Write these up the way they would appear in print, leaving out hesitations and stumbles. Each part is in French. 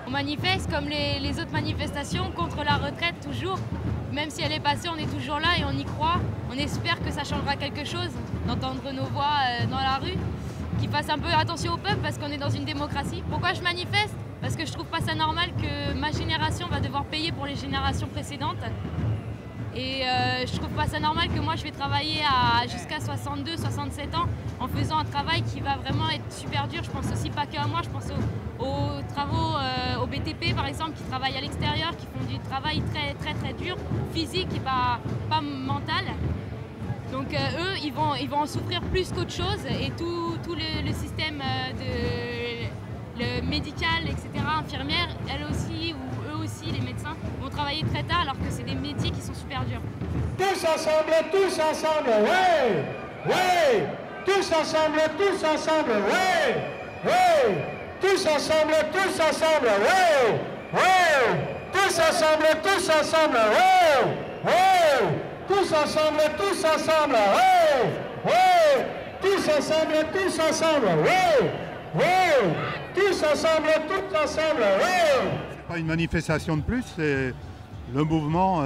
On manifeste comme les autres manifestations contre la retraite toujours. Même si elle est passée, on est toujours là et on y croit. On espère que ça changera quelque chose, d'entendre nos voix dans la rue, qu'ils fassent un peu attention au peuple parce qu'on est dans une démocratie. Pourquoi je manifeste? Parce que je trouve pas ça normal que ma génération va devoir payer pour les générations précédentes. Et je trouve pas ça normal que moi je vais travailler jusqu'à 62, 67 ans en faisant un travail qui va vraiment être super dur. Je pense aussi pas qu'à moi, je pense aux travaux, au BTP par exemple, qui travaillent à l'extérieur, qui font du travail très dur, physique et pas mental. Donc eux, ils vont en souffrir plus qu'autre chose et tout le système le médical, etc., infirmières, elles aussi, ou eux aussi, les médecins, vont travailler très tard alors que c'est des métiers qui sont super durs. Tous ensemble, ouais, ouais, tous ensemble, ouais, ouais, tous ensemble, ouais, ouais, tous ensemble, ouais, ouais, tous ensemble, ouais, tous ensemble, ouais, ouais, tous ensemble, ouais, ouais, tous ensemble, ouais. C'est pas une manifestation de plus, c'est le mouvement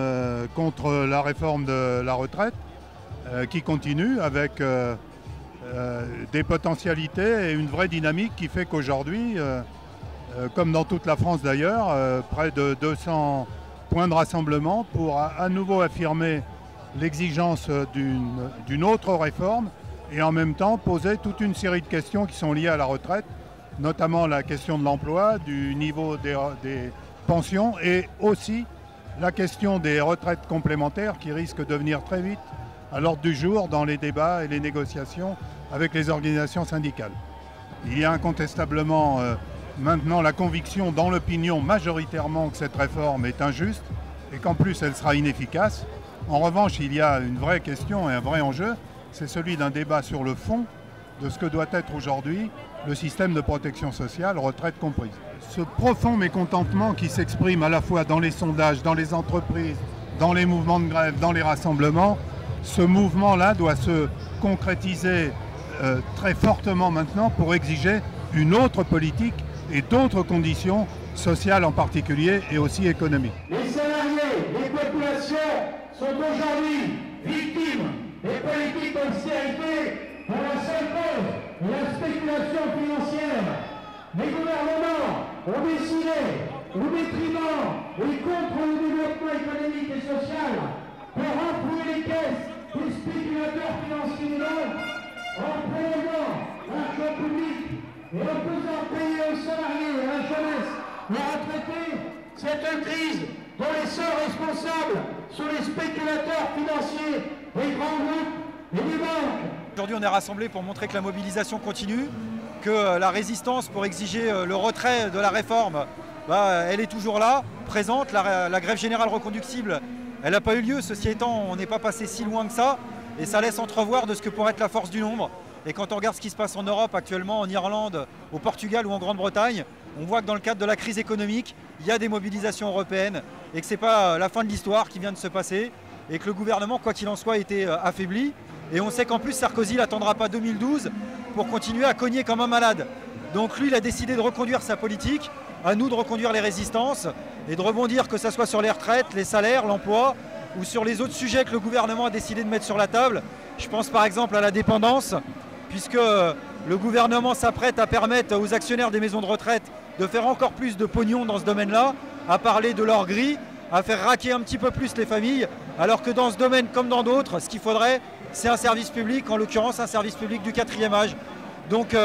contre la réforme de la retraite qui continue avec des potentialités et une vraie dynamique qui fait qu'aujourd'hui, comme dans toute la France d'ailleurs, près de 200 points de rassemblement pour à nouveau affirmer l'exigence d'une autre réforme et en même temps poser toute une série de questions qui sont liées à la retraite, notamment la question de l'emploi, du niveau des pensions et aussi la question des retraites complémentaires qui risquent de venir très vite à l'ordre du jour dans les débats et les négociations avec les organisations syndicales. Il y a incontestablement maintenant la conviction dans l'opinion majoritairement que cette réforme est injuste et qu'en plus elle sera inefficace. En revanche, il y a une vraie question et un vrai enjeu, c'est celui d'un débat sur le fond de ce que doit être aujourd'hui le système de protection sociale, retraite comprise. Ce profond mécontentement qui s'exprime à la fois dans les sondages, dans les entreprises, dans les mouvements de grève, dans les rassemblements, ce mouvement-là doit se concrétiser très fortement maintenant pour exiger une autre politique et d'autres conditions sociales en particulier et aussi économiques. Les salariés, les populations sont aujourd'hui victimes des politiques d'austérité pour la seule cause de la spéculation financière. Les gouvernements ont décidé, au détriment et contre le développement économique et social, de renflouer les caisses des spéculateurs financiers en prélevant l'argent public et en faisant payer aux salariés et à la jeunesse et aux retraités cette crise dont les seuls responsables sont les spéculateurs financiers, les grands groupes et les banques. Aujourd'hui, on est rassemblés pour montrer que la mobilisation continue, que la résistance pour exiger le retrait de la réforme, elle est toujours là, présente. La grève générale reconductible, elle n'a pas eu lieu. Ceci étant, on n'est pas passé si loin que ça et ça laisse entrevoir de ce que pourrait être la force du nombre. Et quand on regarde ce qui se passe en Europe actuellement, en Irlande, au Portugal ou en Grande-Bretagne, on voit que dans le cadre de la crise économique, il y a des mobilisations européennes et que ce n'est pas la fin de l'histoire qui vient de se passer et que le gouvernement, quoi qu'il en soit, a été affaibli. Et on sait qu'en plus, Sarkozy n'attendra pas 2012 pour continuer à cogner comme un malade. Donc lui, il a décidé de reconduire sa politique, à nous de reconduire les résistances et de rebondir, que ce soit sur les retraites, les salaires, l'emploi ou sur les autres sujets que le gouvernement a décidé de mettre sur la table. Je pense par exemple à la dépendance, puisque le gouvernement s'apprête à permettre aux actionnaires des maisons de retraite de faire encore plus de pognon dans ce domaine-là, à parler de leur grille à faire raquer un petit peu plus les familles, alors que dans ce domaine comme dans d'autres, ce qu'il faudrait, c'est un service public, en l'occurrence un service public du 4e âge. Donc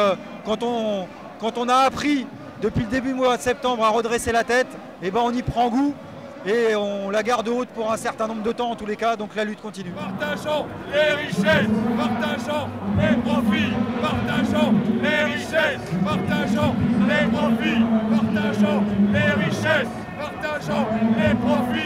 quand on a appris depuis le début du mois de septembre à redresser la tête, eh ben, on y prend goût et on la garde haute pour un certain nombre de temps en tous les cas, donc la lutte continue. Partageons les richesses, partageons les profits, partageons les richesses, partageons les profits, partageons les richesses, partageons les profits.